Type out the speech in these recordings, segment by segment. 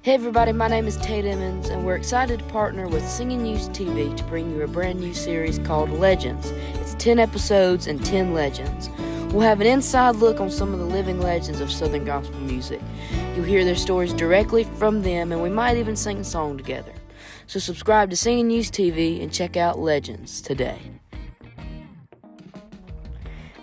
Hey everybody, my name is Tate Emmons, and we're excited to partner with Singing News TV to bring you a brand new series called Legends. It's 10 episodes and 10 legends. We'll have an inside look on some of the living legends of Southern gospel music. You'll hear their stories directly from them, and we might even sing a song together. So subscribe to Singing News TV and check out Legends today.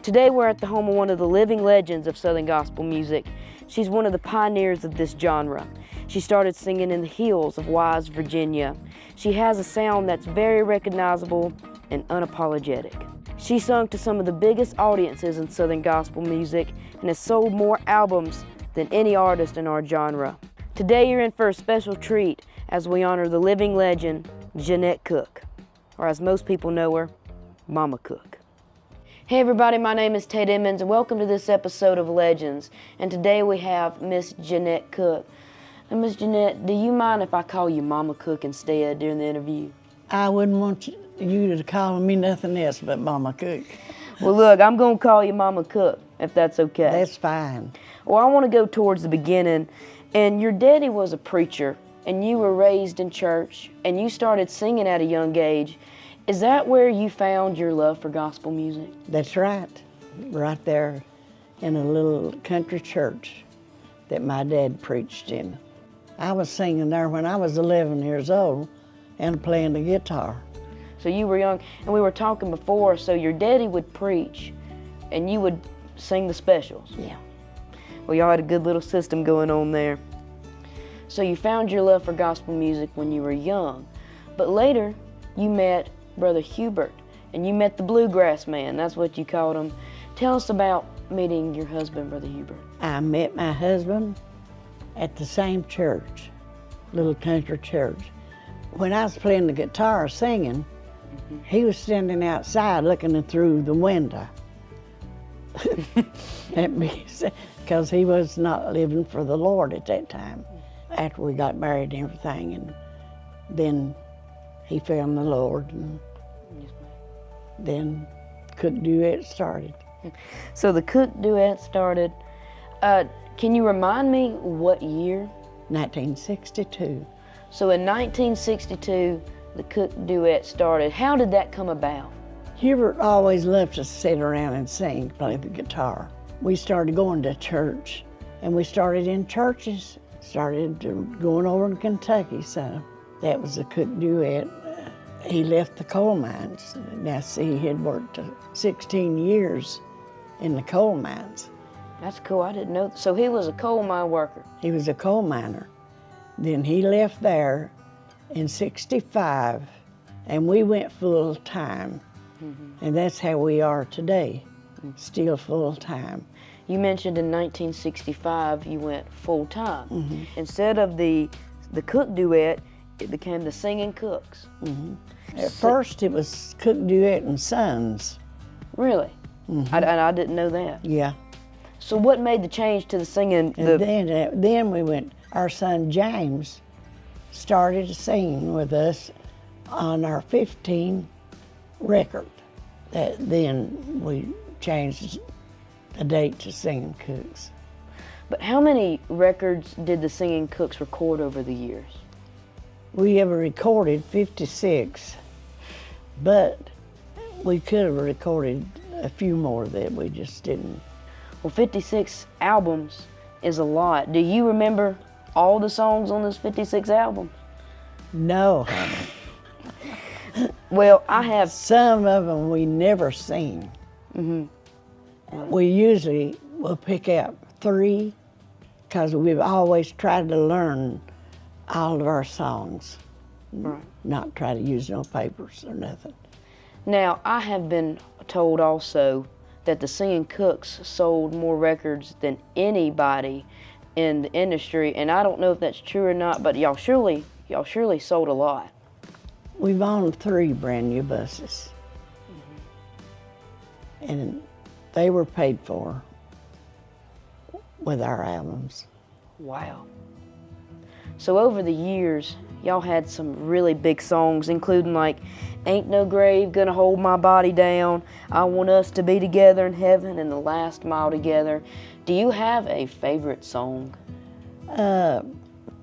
Today we're at the home of one of the living legends of Southern gospel music. She's one of the pioneers of this genre. She started singing in the hills of Wise, Virginia. She has a sound that's very recognizable and unapologetic. She sung to some of the biggest audiences in Southern gospel music and has sold more albums than any artist in our genre. Today you're in for a special treat as we honor the living legend, Jeannette Cooke, or as most people know her, Mama Cooke. Hey everybody, my name is Tate Emmons and welcome to this episode of Legends. And today we have Miss Jeannette Cooke. And Miss Jeannette, do you mind if I call you Mama Cooke instead during the interview? I wouldn't want you to call me nothing else but Mama Cooke. Well look, I'm going to call you Mama Cooke, if that's okay. That's fine. Well, I want to go towards the beginning. And your daddy was a preacher, and you were raised in church, and you started singing at a young age. Is that where you found your love for gospel music? That's right. Right there in a little country church that my dad preached in. I was singing there when I was 11 years old and playing the guitar. So you were young, and we were talking before, so your daddy would preach, and you would sing the specials. Yeah. Well, y'all had a good little system going on there. So you found your love for gospel music when you were young, but later you met Brother Hubert, and you met the bluegrass man. That's what you called him. Tell us about meeting your husband, Brother Hubert. I met my husband at the same church, little country church. When I was playing the guitar singing, he was standing outside looking through the window at me, because he was not living for the Lord at that time. After we got married and everything, and then he found the Lord, and then Cooke Duet started. So the Cooke Duet started. Can you remind me what year? 1962. So in 1962, the Cooke Duet started. How did that come about? Hubert always loved to sit around and sing, play the guitar. We started going to church, and we started in churches, started going over in Kentucky, so that was the Cooke Duet. He left the coal mines. Now see, he had worked 16 years in the coal mines. That's cool, I didn't know. So he was a coal mine worker. He was a coal miner. Then he left there in 65, and we went full time. And that's how we are today, still full time. You mentioned in 1965 you went full time. Instead of the Cooke Duet, it became the Singing Cooks. At first it was Cooke Duet and Sons. Really? I didn't know that. Yeah. So what made the change to the singing? And then we went, our son James started singing with us on our 15 record. Then we changed the date to Singing Cooks. But how many records did the Singing Cooks record over the years? We ever recorded 56, but we could have recorded a few more that we just didn't. Well, 56 albums is a lot. Do you remember all the songs on those 56 albums? No. Well, I have. Some of them we never sing. We usually will pick out 3, because we've always tried to learn all of our songs. Right. Not try to use no papers or nothing. Now, I have been told also that the Singing Cooks sold more records than anybody in the industry, and I don't know if that's true or not, but y'all surely sold a lot. We've owned 3 brand new buses. And they were paid for with our albums. Wow. So over the years, y'all had some really big songs, including like Ain't No Grave Gonna Hold My Body Down, I Want Us to Be Together in Heaven, and The Last Mile Together. Do you have a favorite song?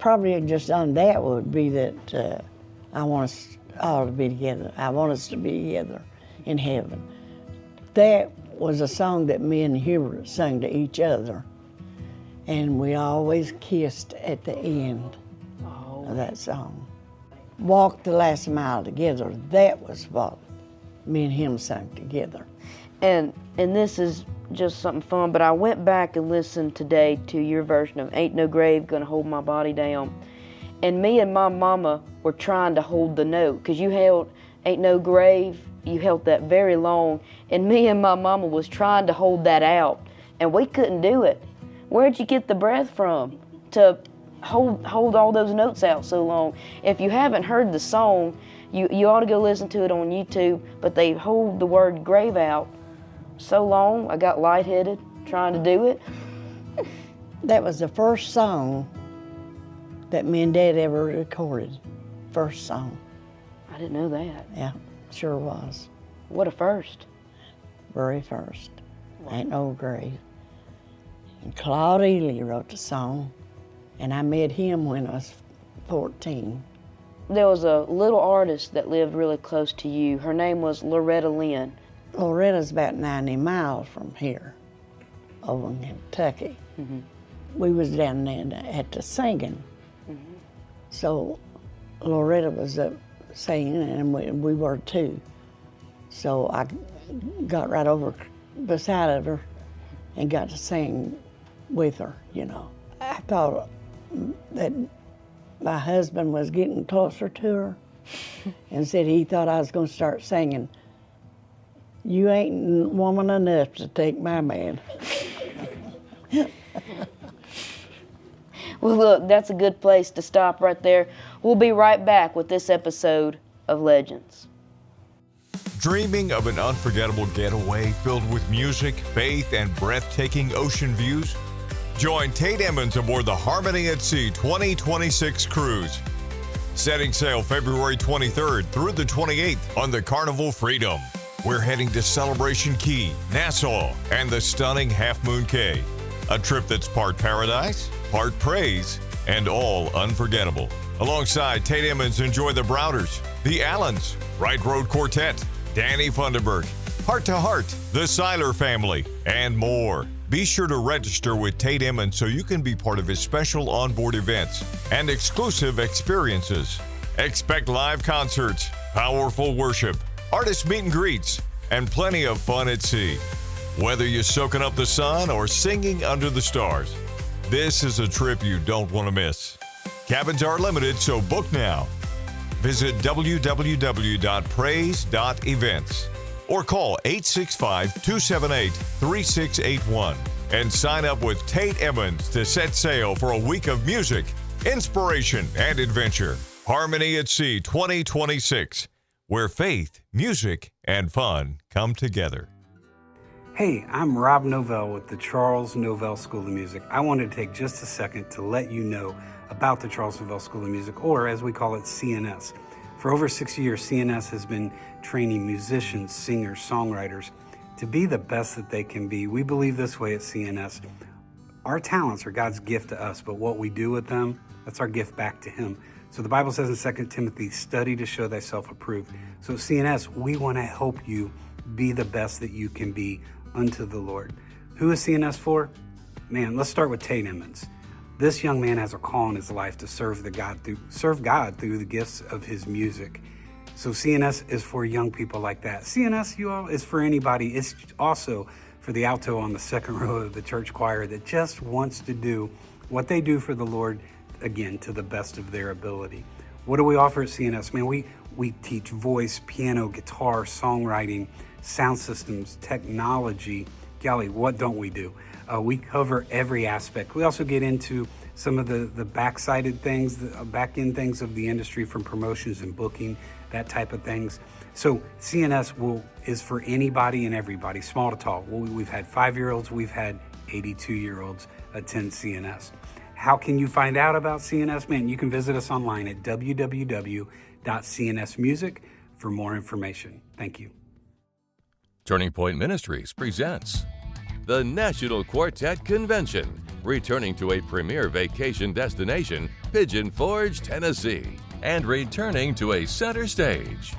probably just on that would be that I want us all to be together. I want us to be together in heaven. That was a song that me and Humorous sang to each other. And we always kissed at the end of that song. Walk the Last Mile Together, that was what me and him sang together. And this is just something fun, but I went back and listened today to your version of Ain't No Grave Gonna Hold My Body Down. And me and my mama were trying to hold the note, because you held Ain't No Grave, you held that very long, and me and my mama was trying to hold that out, and we couldn't do it. Where'd you get the breath from to hold all those notes out so long? If you haven't heard the song, you ought to go listen to it on YouTube, but they hold the word grave out so long, I got lightheaded trying to do it. That was the first song that me and Dad ever recorded. First song. I didn't know that. Yeah, sure was. What a first. Very first. Ain't No Grave. And Claude Ely wrote the song, and I met him when I was 14. There was a little artist that lived really close to you. Her name was Loretta Lynn. Loretta's about 90 miles from here, over in Kentucky. Mm-hmm. We was down there at the singing. Mm-hmm. So Loretta was up singing, and we were too. So I got right over beside of her and got to sing with her, you know. I thought that my husband was getting closer to her and said he thought I was going to start singing, "You ain't woman enough to take my man." Well, look, that's a good place to stop right there. We'll be right back with this episode of Legends. Dreaming of an unforgettable getaway filled with music, faith, and breathtaking ocean views? Join Tate Emmons aboard the Harmony at Sea 2026 cruise. Setting sail February 23rd through the 28th on the Carnival Freedom. We're heading to Celebration Key, Nassau, and the stunning Half Moon Cay. A trip that's part paradise, part praise, and all unforgettable. Alongside Tate Emmons, enjoy the Browders, the Allens, Right Road Quartet, Danny Funderburg, Heart to Heart, the Seiler family, and more. Be sure to register with Tate Emmons so you can be part of his special onboard events and exclusive experiences. Expect live concerts, powerful worship, artist meet and greets, and plenty of fun at sea. Whether you're soaking up the sun or singing under the stars, this is a trip you don't want to miss. Cabins are limited, so book now. Visit www.praise.events or call 865-278-3681 and sign up with Tate Emmons to set sail for a week of music, inspiration, and adventure. Harmony at Sea 2026, where faith, music, and fun come together. Hey, I'm Rob Novell with the Charles Novell School of Music. I wanted to take just a second to let you know about the Charles Novell School of Music, or as we call it, CNS. For over 6 years, CNS has been training musicians, singers, songwriters to be the best that they can be. We believe this way at CNS. Our talents are God's gift to us, but what we do with them, that's our gift back to Him. So the Bible says in 2 Timothy, study to show thyself approved. So at CNS, we want to help you be the best that you can be unto the Lord. Who is CNS for? Man, let's start with Tate Emmons. This young man has a call in his life to serve God through the gifts of his music. So CNS is for young people like that. CNS, you all, is for anybody. It's also for the alto on the second row of the church choir that just wants to do what they do for the Lord, again, to the best of their ability. What do we offer at CNS? Man, we teach voice, piano, guitar, songwriting, sound systems, technology. Golly, what don't we do? We cover every aspect. We also get into some of the back-end things of the industry, from promotions and booking, that type of things. So CNS is for anybody and everybody, small to tall. We've had 5-year-olds, we've had 82-year-olds attend CNS. How can you find out about CNS? Man, you can visit us online at www.cnsmusic for more information. Thank you. Turning Point Ministries presents the National Quartet Convention, returning to a premier vacation destination, Pigeon Forge, Tennessee, and returning to a center stage.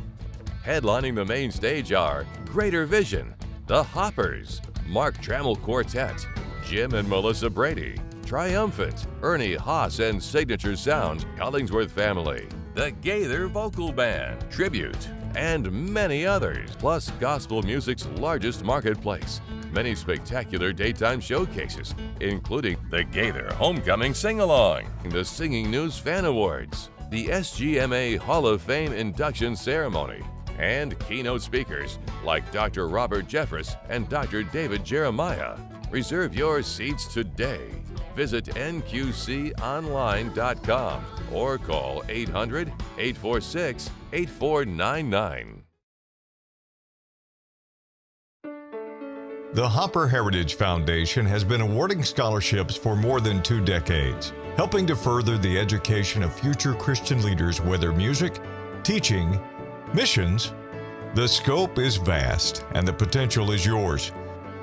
Headlining the main stage are Greater Vision, The Hoppers, Mark Trammell Quartet, Jim and Melissa Brady, Triumphant, Ernie Haas and Signature Sound, Collingsworth Family, the Gaither Vocal Band, Tribute, and many others, plus gospel music's largest marketplace. Many spectacular daytime showcases, including the Gaither Homecoming Sing-Along, the Singing News Fan Awards, the SGMA Hall of Fame induction ceremony, and keynote speakers like Dr. Robert Jeffress and Dr. David Jeremiah. Reserve your seats today. Visit nqconline.com or call 800-846-8499. The Hopper Heritage Foundation has been awarding scholarships for more than 2 decades, helping to further the education of future Christian leaders, whether music, teaching, missions. The scope is vast and the potential is yours.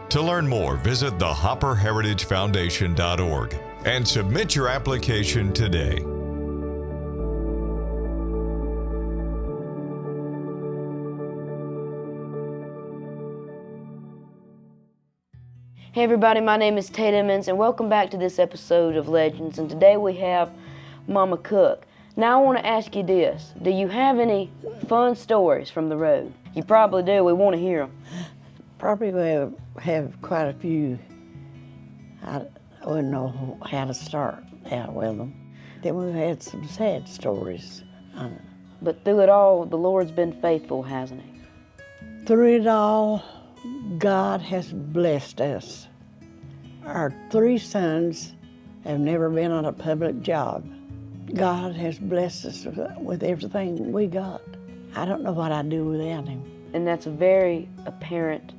To learn more, visit thehopperheritagefoundation.org and submit your application today. Hey everybody, my name is Tate Emmons and welcome back to this episode of Legends, and today we have Mama Cooke. Now I want to ask you this, do you have any fun stories from the road? You probably do, we want to hear them. Probably will have quite a few. I wouldn't know how to start out with them. Then we've had some sad stories. But through it all, the Lord's been faithful, hasn't he? Through it all, God has blessed us. Our 3 sons have never been on a public job. God has blessed us with everything we got. I don't know what I'd do without him. And that's very apparent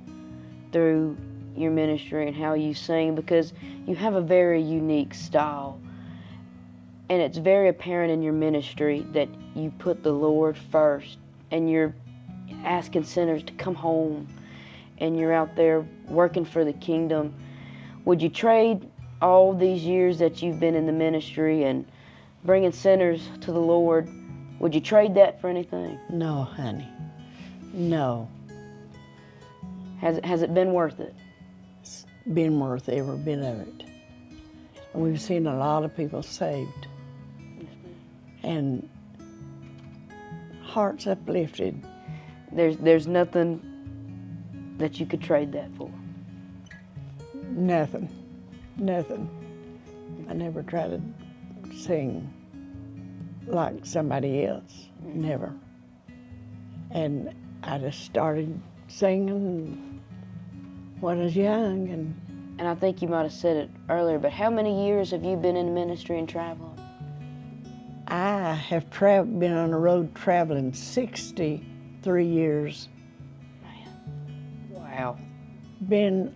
through your ministry and how you sing, because you have a very unique style. And it's very apparent in your ministry that you put the Lord first, and you're asking sinners to come home, and you're out there working for the kingdom. Would you trade all these years that you've been in the ministry and bringing sinners to the Lord, would you trade that for anything? No, honey. No. Has it been worth it? It's been worth every bit of it. We've seen a lot of people saved. And hearts uplifted. There's nothing that you could trade that for? Nothing. I never tried to sing like somebody else. Never. And I just started singing when I was young. And I think you might have said it earlier, but how many years have you been in ministry and traveling? I have been on the road traveling 63 years. Man. Wow. Been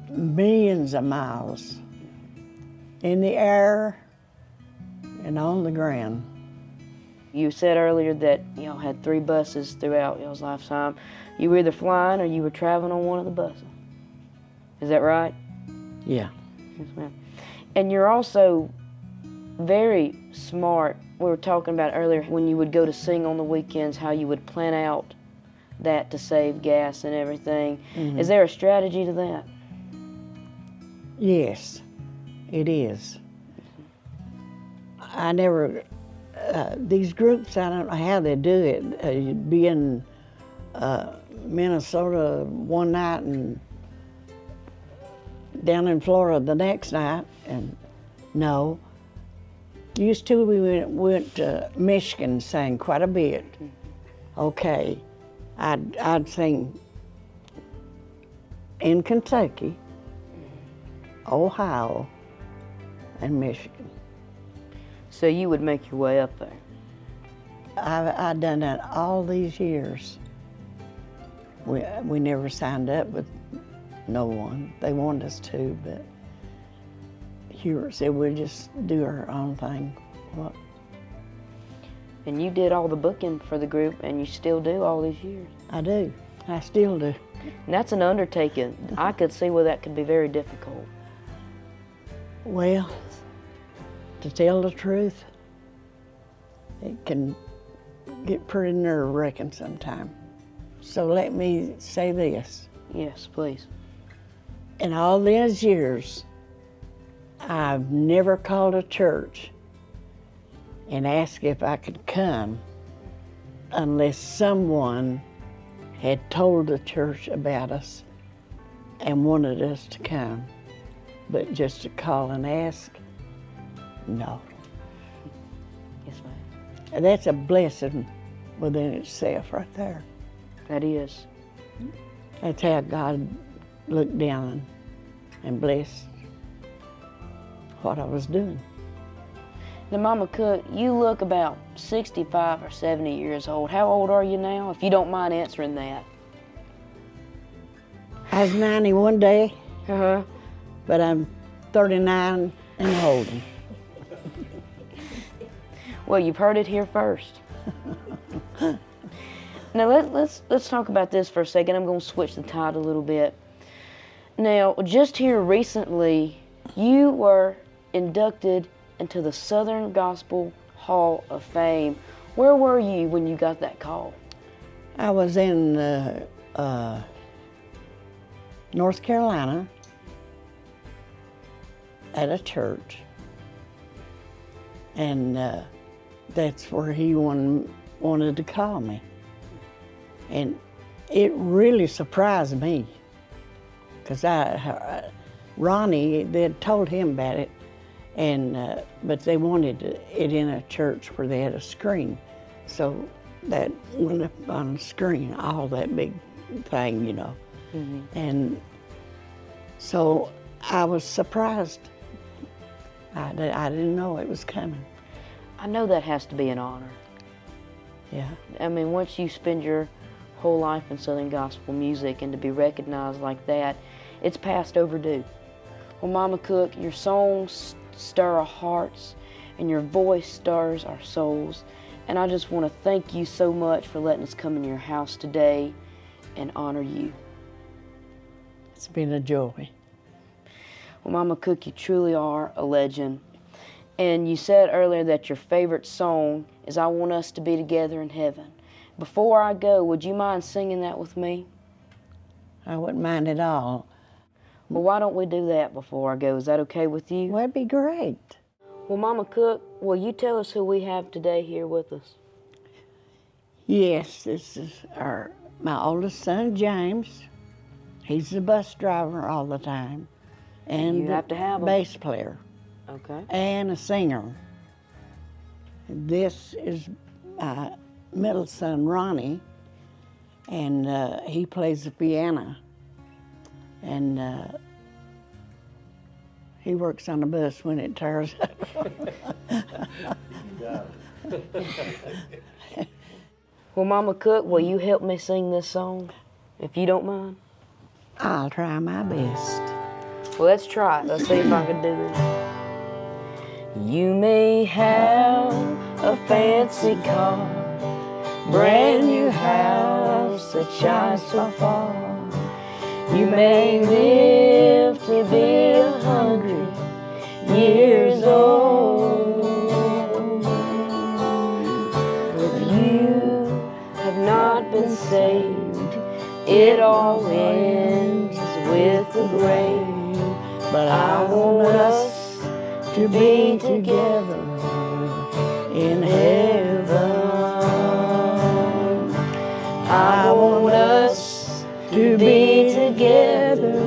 millions of miles in the air and on the ground. You said earlier that y'all had 3 buses throughout y'all's lifetime. You were either flying or you were traveling on one of the buses. Is that right? Yeah. Yes, ma'am. And you're also very smart. We were talking about earlier when you would go to sing on the weekends, how you would plan out that to save gas and everything. Mm-hmm. Is there a strategy to that? Yes, it is. I never, these groups, I don't know how they do it. You'd be in Minnesota one night and down in Florida the next night, and no. Used to, we went to Michigan, sang quite a bit. Okay, I'd sing in Kentucky, Ohio, and Michigan. So you would make your way up there? I've done that all these years. We never signed up with no one. They wanted us to, but Humorous said we'll just do our own thing. Well, and you did all the booking for the group, and you still do all these years? I do. I still do. And that's an undertaking. I could see where that could be very difficult. Well, to tell the truth, it can get pretty nerve-wracking sometimes. So let me say this. Yes, please. In all these years, I've never called a church and asked if I could come unless someone had told the church about us and wanted us to come. But just to call and ask, no. Yes, ma'am. And that's a blessing within itself right there. That is. That's how God looked down and blessed what I was doing. Now, Mama Cooke, you look about 65 or 70 years old. How old are you now, if you don't mind answering that? I was 90 one day, Uh-huh. but I'm 39 and holding. Well, you've heard it here first. Now, let's talk about this for a second. I'm going to switch the tide a little bit. Now, just here recently, you were inducted into the Southern Gospel Hall of Fame. Where were you when you got that call? I was in North Carolina at a church, and that's where he wanted to call me. And it really surprised me, because Ronnie, they had told him about it, and but they wanted it in a church where they had a screen. So that went up on the screen, all that big thing, you know. Mm-hmm. And so I was surprised. I didn't know it was coming. I know that has to be an honor. Yeah. I mean, once you spend your whole life in Southern Gospel music and to be recognized like that, it's past overdue. Well, Mama Cooke, your songs stir our hearts and your voice stirs our souls. And I just want to thank you so much for letting us come in your house today and honor you. It's been a joy. Well, Mama Cooke, you truly are a legend. And you said earlier that your favorite song is I Want Us to Be Together in Heaven. Before I go, would you mind singing that with me? I wouldn't mind at all. Well, why don't we do that before I go? Is that okay with you? Well, that'd be great. Well, Mama Cooke, will you tell us who we have today here with us? Yes, this is my oldest son, James. He's the bus driver all the time. And You have to have him. bass player. Okay. And a singer. This is my middle son, Ronnie, and he plays the piano. And he works on the bus when it tears up. Well, Mama Cooke, will you help me sing this song, if you don't mind? I'll try my best. Well, let's try it. Let's see if I can do this. You may have a fancy car, brand new house that shines so far. You may live to be 100 years old. If you have not been saved, it all ends with the grave. But I want us to be together in heaven. I want us to be together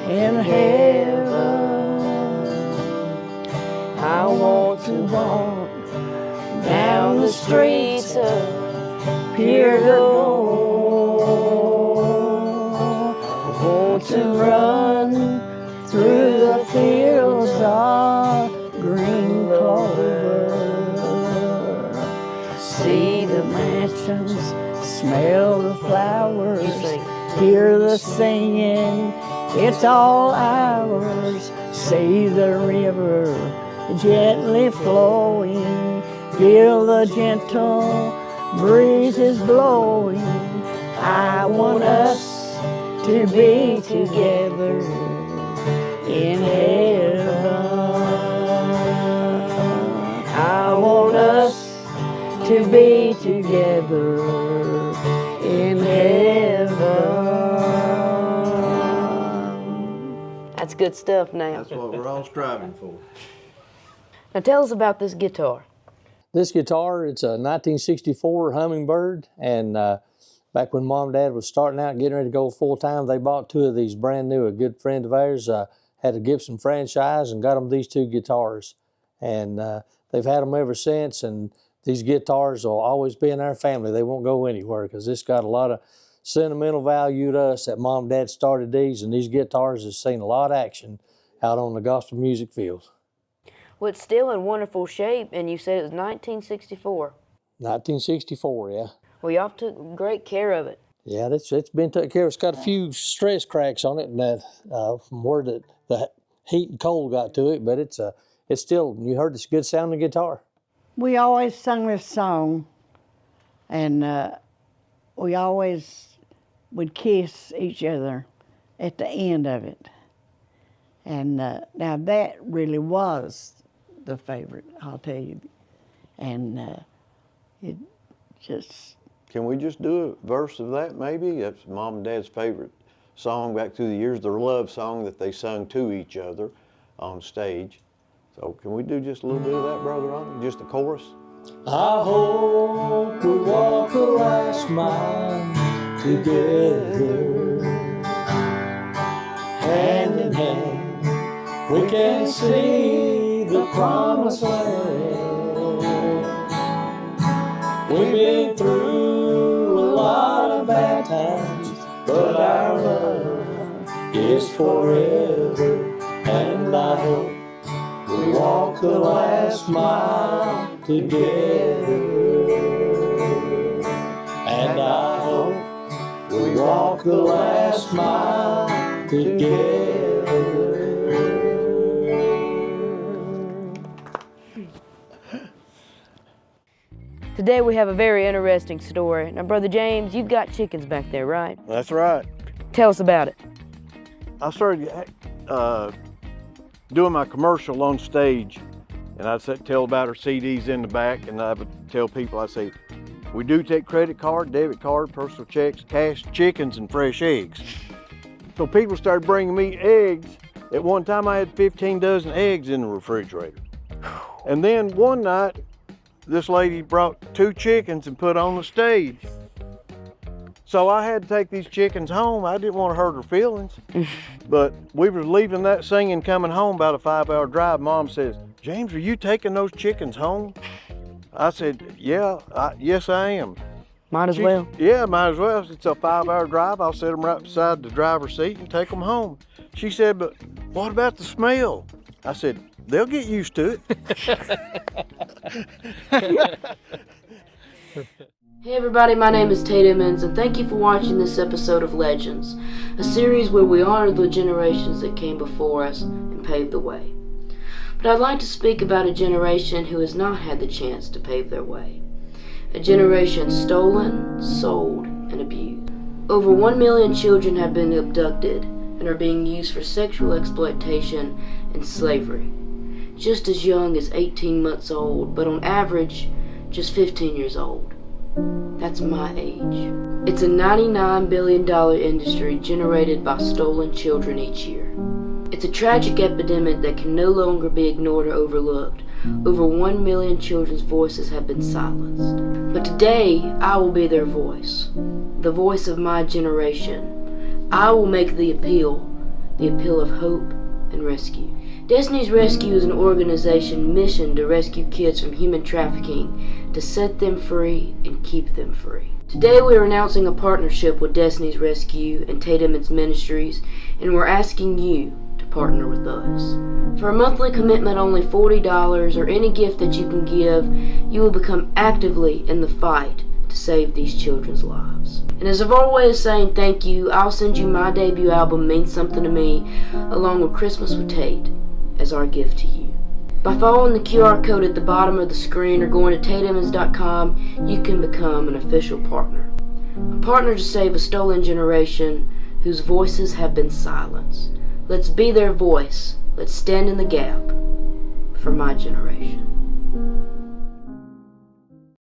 in heaven. I want to walk down the streets of pure gold. I want to run through the fields of green clover. See the mansions, smell the flowers, hear the singing, it's all ours. See the river gently flowing, feel the gentle breezes blowing. I want us to be together in heaven. to be together in heaven. That's good stuff now. That's what we're all striving for. Now tell us about this guitar. This guitar, it's a 1964 Hummingbird, and back when Mom and Dad was starting out, getting ready to go full-time, they bought two of these brand new. A good friend of ours had a Gibson franchise and got them these two guitars. And they've had them ever since, and these guitars will always be in our family. They won't go anywhere because it's got a lot of sentimental value to us that Mom and Dad started these, and these guitars have seen a lot of action out on the gospel music field. Well, it's still in wonderful shape, and you said it was 1964. 1964, yeah. Well, y'all took great care of it. Yeah, it's been taken care of. It's got a few stress cracks on it, and that from where the heat and cold got to it, but it's still, you heard it's a good sounding guitar. We always sung this song, and we always would kiss each other at the end of it. And now that really was the favorite, I'll tell you. And it just... Can we just do a verse of that maybe? That's Mom and Dad's favorite song back through the years, their love song that they sung to each other on stage. So can we do just a little bit of that, Brother Ronnie? Just the chorus? I hope we walk the last mile together, hand in hand. We can see the promised land. We've been through a lot of bad times, but our love is forever, and I hope we walk the last mile together. And I hope we walk the last mile together. Today we have a very interesting story. Now, Brother James, you've got chickens back there, right? That's right. Tell us about it. I started doing my commercial on stage, and I'd tell about our CDs in the back, and I would tell people, I say, we do take credit card, debit card, personal checks, cash, chickens, and fresh eggs. So people started bringing me eggs. At one time I had 15 dozen eggs in the refrigerator. And then one night, this lady brought 2 chickens and put on the stage. So I had to take these chickens home. I didn't want to hurt her feelings. But we were leaving that singing, coming home, about a 5-hour drive. Mom says, James, are you taking those chickens home? I said, yeah, yes I am. Might as well. Yeah, might as well. It's a 5-hour drive. I'll set them right beside the driver's seat and take them home. She said, but what about the smell? I said, they'll get used to it. Hey everybody, my name is Tate Emmons, and thank you for watching this episode of Legends, a series where we honor the generations that came before us and paved the way. But I'd like to speak about a generation who has not had the chance to pave their way. A generation stolen, sold, and abused. Over 1 million children have been abducted and are being used for sexual exploitation and slavery. Just as young as 18 months old, but on average, just 15 years old. That's my age. It's a $99 billion industry generated by stolen children each year. It's a tragic epidemic that can no longer be ignored or overlooked. Over 1 million children's voices have been silenced. But today, I will be their voice, the voice of my generation. I will make the appeal of hope and rescue. Destiny's Rescue is an organization mission to rescue kids from human trafficking, to set them free and keep them free. Today we are announcing a partnership with Destiny's Rescue and Tate Emmons Ministries, and we're asking you to partner with us. For a monthly commitment only $40 or any gift that you can give, you will become actively in the fight to save these children's lives. And as a way of saying thank you, I'll send you my debut album, Means Something to Me, along with Christmas with Tate, as our gift to you. By following the QR code at the bottom of the screen or going to TateEmmons.com, you can become an official partner. A partner to save a stolen generation whose voices have been silenced. Let's be their voice. Let's stand in the gap for my generation.